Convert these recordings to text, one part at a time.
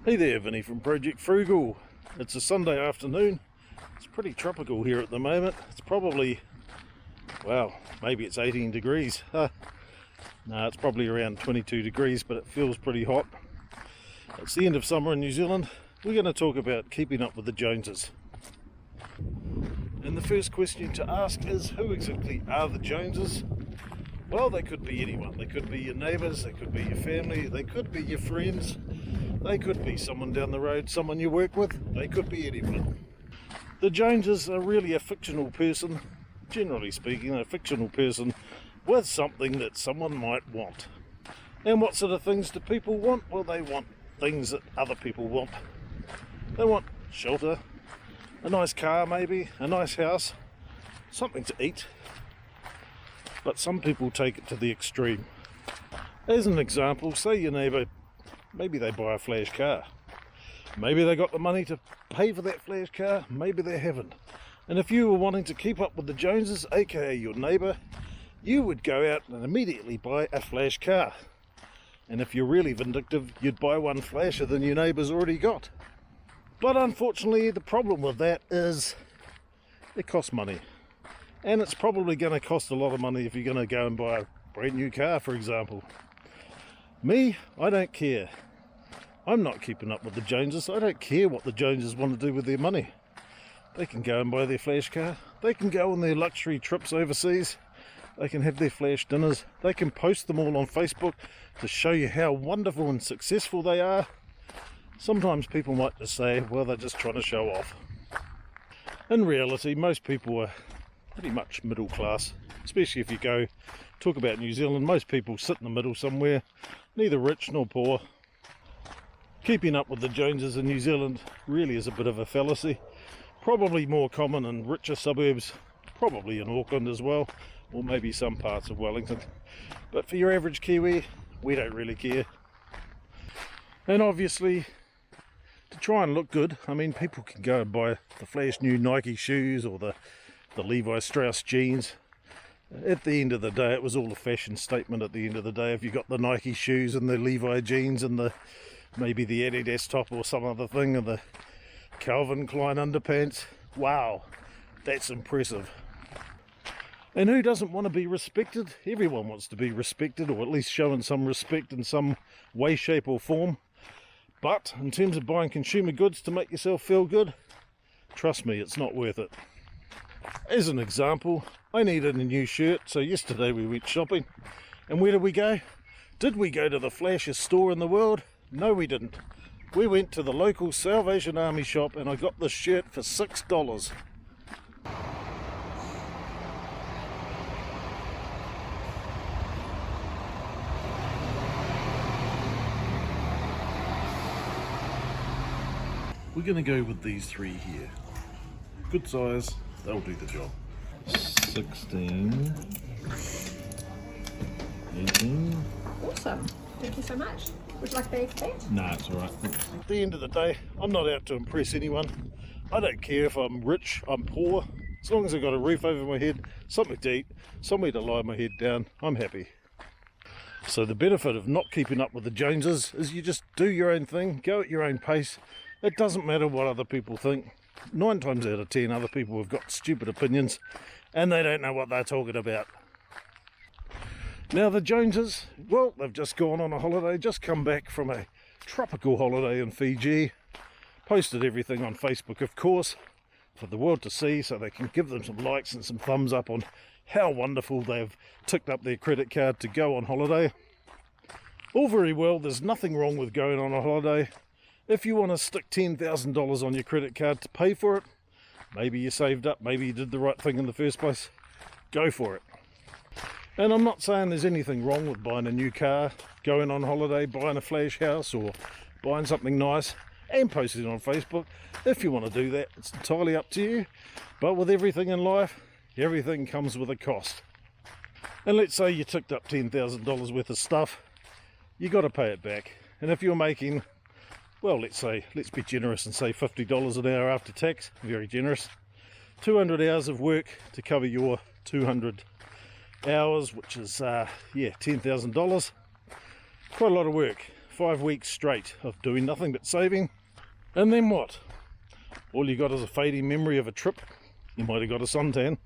Hey there, Vinny from Project Frugal. It's a Sunday afternoon. It's pretty tropical here at the moment. It's probably, well, maybe it's 18 degrees. No, it's probably around 22 degrees, but it feels pretty hot. It's the end of summer in New Zealand. We're going to talk about keeping up with the Joneses. And the first question to ask is, who exactly are the Joneses? Well, they could be anyone. They could be your neighbours, they could be your family, they could be your friends, they could be someone down the road, someone you work with, they could be anyone. The Joneses are really a fictional person, generally speaking, a fictional person with something that someone might want. And what sort of things do people want? Well, they want things that other people want. They want shelter, a nice car maybe, a nice house, something to eat. But some people take it to the extreme. As an example, say your neighbour, maybe they buy a flash car. Maybe they got the money to pay for that flash car, maybe they haven't. And if you were wanting to keep up with the Joneses, aka your neighbour, you would go out and immediately buy a flash car. And if you're really vindictive, you'd buy one flasher than your neighbour's already got. But unfortunately, the problem with that is it costs money. And it's probably going to cost a lot of money if you're going to go and buy a brand new car, for example. Me, I don't care. I'm not keeping up with the Joneses. I don't care what the Joneses want to do with their money. They can go and buy their flash car. They can go on their luxury trips overseas. They can have their flash dinners. They can post them all on Facebook to show you how wonderful and successful they are. Sometimes people might just say, well, they're just trying to show off. In reality, most people are pretty much middle class, especially if you go talk about New Zealand. Most people sit in the middle somewhere, neither rich nor poor. Keeping up with the Joneses in New Zealand really is a bit of a fallacy. Probably more common in richer suburbs, probably in Auckland as well, or maybe some parts of Wellington. But for your average Kiwi, we don't really care. And obviously, to try and look good, I mean, people can go and buy the flash new Nike shoes or the Levi Strauss jeans. At the end of the day, it was all a fashion statement at the end of the day. If you got the Nike shoes and the Levi jeans and maybe the Adidas top or some other thing, and the Calvin Klein underpants, wow, that's impressive. And who doesn't want to be respected? Everyone wants to be respected, or at least showing some respect in some way, shape or form. But in terms of buying consumer goods to make yourself feel good, trust me, it's not worth it. As an example, I needed a new shirt, so yesterday we went shopping. And where did we go? Did we go to the flashiest store in the world? No, we didn't. We went to the local Salvation Army shop and I got this shirt for $6. We're going to go with these three here. Good size, they'll do the job. 16, 18. Awesome. Thank you so much. Would you like a bag for that? No, it's alright. At the end of the day, I'm not out to impress anyone. I don't care if I'm rich, I'm poor. As long as I've got a roof over my head, something to eat, somewhere to lie my head down, I'm happy. So the benefit of not keeping up with the Joneses is you just do your own thing, go at your own pace. It doesn't matter what other people think. 9 times out of 10 other people have got stupid opinions and they don't know what they're talking about. Now the Joneses, well, they've just gone on a holiday, just come back from a tropical holiday in Fiji. Posted everything on Facebook, of course, for the world to see, so they can give them some likes and some thumbs up on how wonderful they've ticked up their credit card to go on holiday. All very well, there's nothing wrong with going on a holiday. If you want to stick $10,000 on your credit card to pay for it, maybe you saved up, maybe you did the right thing in the first place, go for it. And I'm not saying there's anything wrong with buying a new car, going on holiday, buying a flash house or buying something nice and posting it on Facebook. If you want to do that, it's entirely up to you. But with everything in life, everything comes with a cost. And let's say you ticked up $10,000 worth of stuff, you got to pay it back. And if you're making, well, let's be generous and say $50 an hour after tax, very generous. 200 hours of work to cover your 200 hours, which is $10,000. Quite a lot of work 5 weeks straight of doing nothing but saving, and then what? All you got is a fading memory of a trip. You might have got a suntan.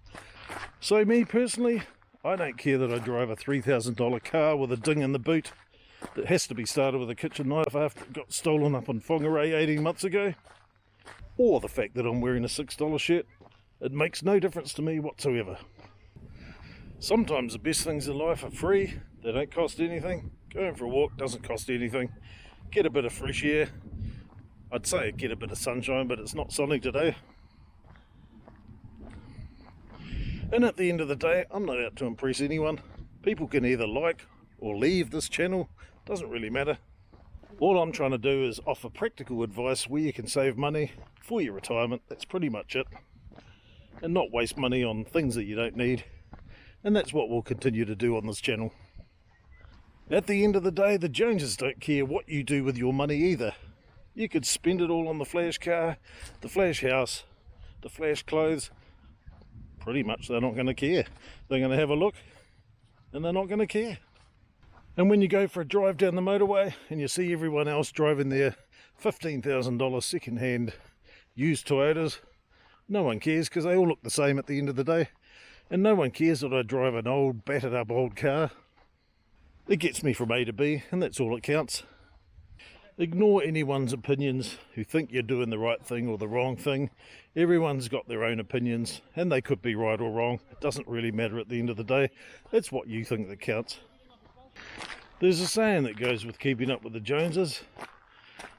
So me personally, I don't care that I drive a $3,000 car with a ding in the boot that has to be started with a kitchen knife after it got stolen up in Whangarei 18 months ago, or the fact that I'm wearing a $6 shirt. It makes no difference to me whatsoever. Sometimes the best things in life are free, they don't cost anything. Going for a walk doesn't cost anything. Get a bit of fresh air. I'd say get a bit of sunshine, but it's not sunny today. And at the end of the day, I'm not out to impress anyone. People can either like or leave this channel, doesn't really matter. All I'm trying to do is offer practical advice where you can save money for your retirement. That's pretty much it. And not waste money on things that you don't need. And that's what we'll continue to do on this channel. At the end of the day, the Joneses don't care what you do with your money either. You could spend it all on the flash car, the flash house, the flash clothes. Pretty much they're not going to care. They're going to have a look and they're not going to care. And when you go for a drive down the motorway and you see everyone else driving their $15,000 second-hand used Toyotas, no one cares because they all look the same at the end of the day. And no one cares that I drive an old, battered up old car. It gets me from A to B, and that's all that counts. Ignore anyone's opinions who think you're doing the right thing or the wrong thing. Everyone's got their own opinions, and they could be right or wrong. It doesn't really matter at the end of the day. It's what you think that counts. There's a saying that goes with keeping up with the Joneses.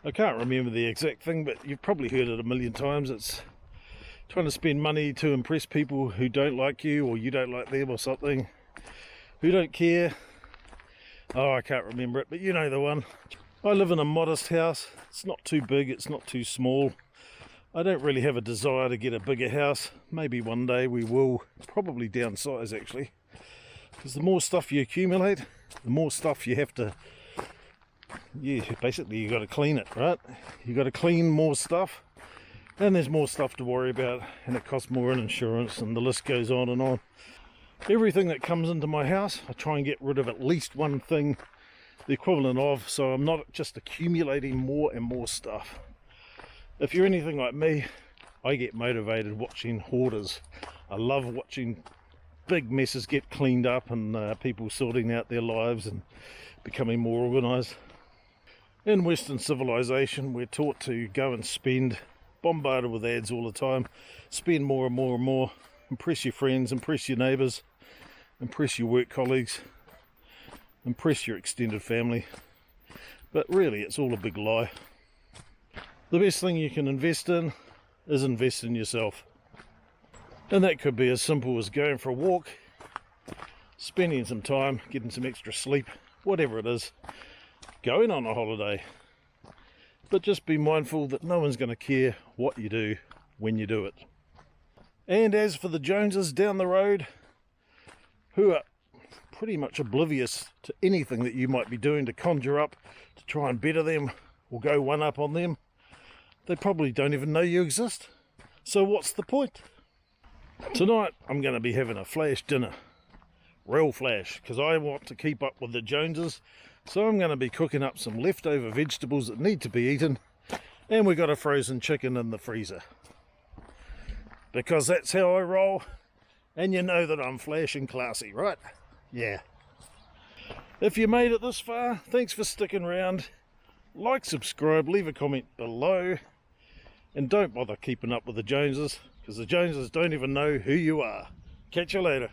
I can't remember the exact thing, but you've probably heard it a million times. It's trying to spend money to impress people who don't like you, or you don't like them or something, who don't care. Oh, I can't remember it, but you know the one. I live in a modest house. It's not too big, it's not too small. I don't really have a desire to get a bigger house. Maybe one day we will probably downsize actually, because the more stuff you accumulate, the more stuff you have to, basically you got to clean it, right? You got to clean more stuff, and there's more stuff to worry about, and it costs more in insurance, and the list goes on and on. Everything that comes into my house, I try and get rid of at least one thing the equivalent of, so I'm not just accumulating more and more stuff. If you're anything like me, I get motivated watching hoarders. I love watching big messes get cleaned up and people sorting out their lives and becoming more organised. In Western civilization, we're taught to go and spend, bombarded with ads all the time, spend more and more and more, impress your friends, impress your neighbours, impress your work colleagues, impress your extended family. But really it's all a big lie. The best thing you can invest in is invest in yourself. And that could be as simple as going for a walk, spending some time, getting some extra sleep, whatever it is, going on a holiday. But just be mindful that no one's going to care what you do when you do it. And as for the Joneses down the road, who are pretty much oblivious to anything that you might be doing to conjure up to try and better them or go one up on them, they probably don't even know you exist. So what's the point? Tonight I'm going to be having a flash dinner, real flash, because I want to keep up with the Joneses. So I'm going to be cooking up some leftover vegetables that need to be eaten, and we got a frozen chicken in the freezer, because that's how I roll. And you know that I'm flash and classy, right? Yeah. If you made it this far, thanks for sticking around. Like, subscribe, leave a comment below, and don't bother keeping up with the Joneses, because the Joneses don't even know who you are. Catch you later.